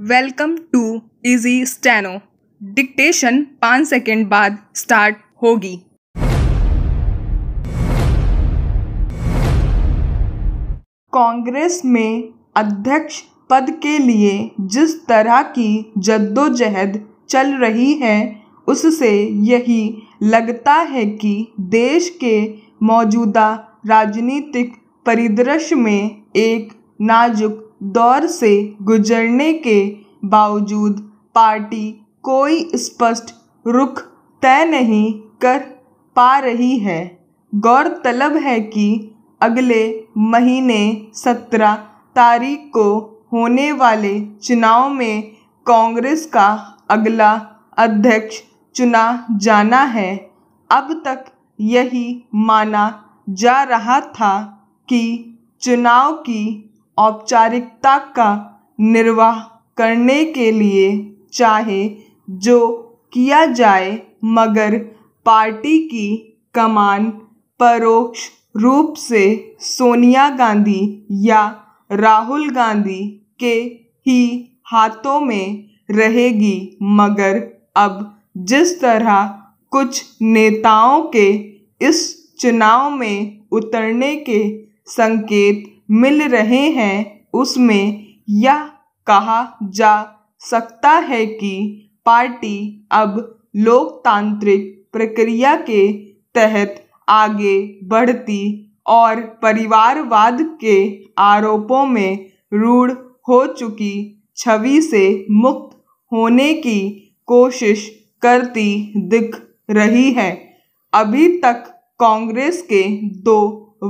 Welcome to easy steno. Dictation 5 second बाद start होगी। कांग्रेस में अध्यक्ष पद के लिए जिस तरह की जद्दोजहद चल रही है, उससे यही लगता है कि देश के मौजूदा राजनीतिक परिदृश्य में एक नाजुक दौर से गुजरने के बावजूद पार्टी कोई स्पष्ट रुख तय नहीं कर पा रही है। गौरतलब है कि अगले महीने 17 तारीख को होने वाले चुनाव में कांग्रेस का अगला अध्यक्ष चुना जाना है। अब तक यही माना जा रहा था कि चुनाव की औपचारिकता का निर्वाह करने के लिए चाहे जो किया जाए, मगर पार्टी की कमान परोक्ष रूप से सोनिया गांधी या राहुल गांधी के ही हाथों में रहेगी। मगर अब जिस तरह कुछ नेताओं के इस चुनाव में उतरने के संकेत मिल रहे हैं, उसमें यह कहा जा सकता है कि पार्टी अब लोकतांत्रिक प्रक्रिया के तहत आगे बढ़ती और परिवारवाद के आरोपों में रूढ़ हो चुकी छवि से मुक्त होने की कोशिश करती दिख रही है। अभी तक कांग्रेस के 2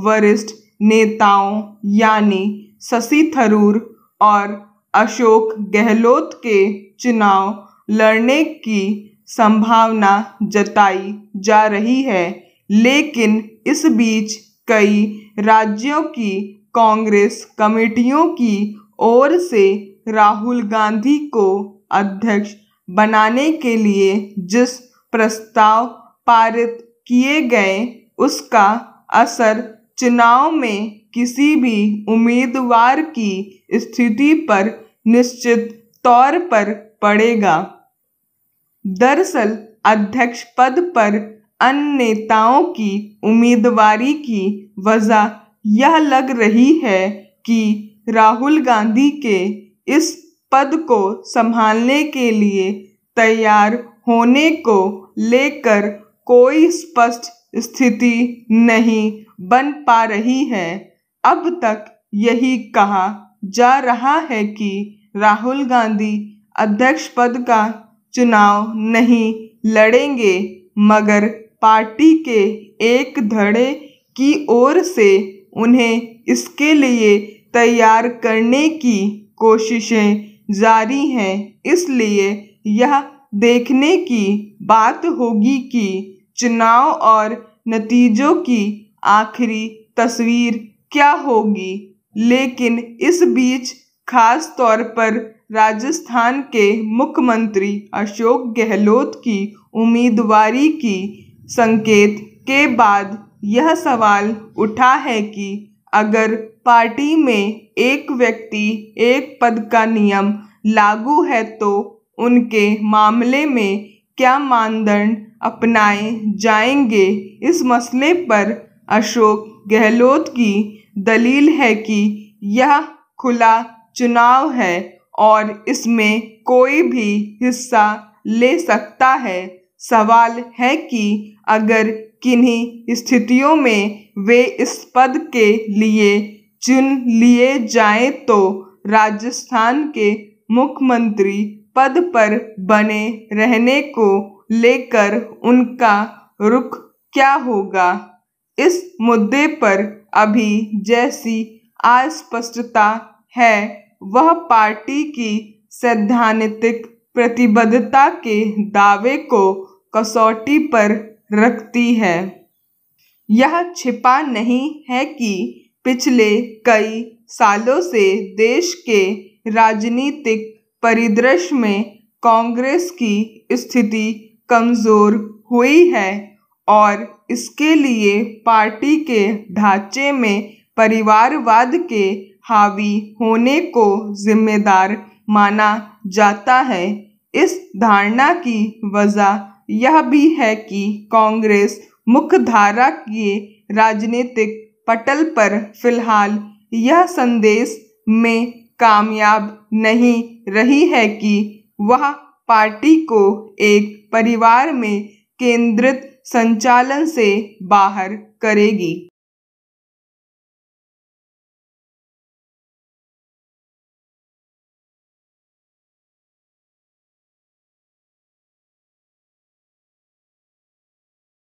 वरिष्ठ नेताओं यानी शशि थरूर और अशोक गहलोत के चुनाव लड़ने की संभावना जताई जा रही है, लेकिन इस बीच कई राज्यों की कांग्रेस कमेटियों की ओर से राहुल गांधी को अध्यक्ष बनाने के लिए जिस प्रस्ताव पारित किए गए, उसका असर चुनाव में किसी भी उम्मीदवार की स्थिति पर निश्चित तौर पर पड़ेगा। दरअसल अध्यक्ष पद पर अन्य नेताओं की उम्मीदवारी की वजह यह लग रही है कि राहुल गांधी के इस पद को संभालने के लिए तैयार होने को लेकर कोई स्पष्ट स्थिति नहीं बन पा रही है। अब तक यही कहा जा रहा है कि राहुल गांधी अध्यक्ष पद का चुनाव नहीं लड़ेंगे, मगर पार्टी के एक धड़े की ओर से उन्हें इसके लिए तैयार करने की कोशिशें जारी हैं। इसलिए यह देखने की बात होगी कि चुनाव और नतीजों की आखिरी तस्वीर क्या होगी। लेकिन इस बीच खास तौर पर राजस्थान के मुख्यमंत्री अशोक गहलोत की उम्मीदवारी की संकेत के बाद यह सवाल उठा है कि अगर पार्टी में एक व्यक्ति एक पद का नियम लागू है, तो उनके मामले में क्या मानदंड अपनाए जाएंगे। इस मसले पर अशोक गहलोत की दलील है कि यह खुला चुनाव है और इसमें कोई भी हिस्सा ले सकता है। सवाल है कि अगर किन्हीं स्थितियों में वे इस पद के लिए चुन लिए जाएं, तो राजस्थान के मुख्यमंत्री पद पर बने रहने को लेकर उनका रुख क्या होगा। इस मुद्दे पर अभी जैसी अस्पष्टता है, वह पार्टी की सैद्धांतिक प्रतिबद्धता के दावे को कसौटी पर रखती है। यह छिपा नहीं है कि पिछले कई सालों से देश के राजनीतिक परिदृश्य में कांग्रेस की स्थिति कमजोर हुई है और इसके लिए पार्टी के ढांचे में परिवारवाद के हावी होने को जिम्मेदार माना जाता है। इस धारणा की वजह यह भी है कि कांग्रेस मुख्यधारा के राजनीतिक पटल पर फिलहाल यह संदेश में कामयाब नहीं रही है कि वह पार्टी को एक परिवार में केंद्रित संचालन से बाहर करेगी।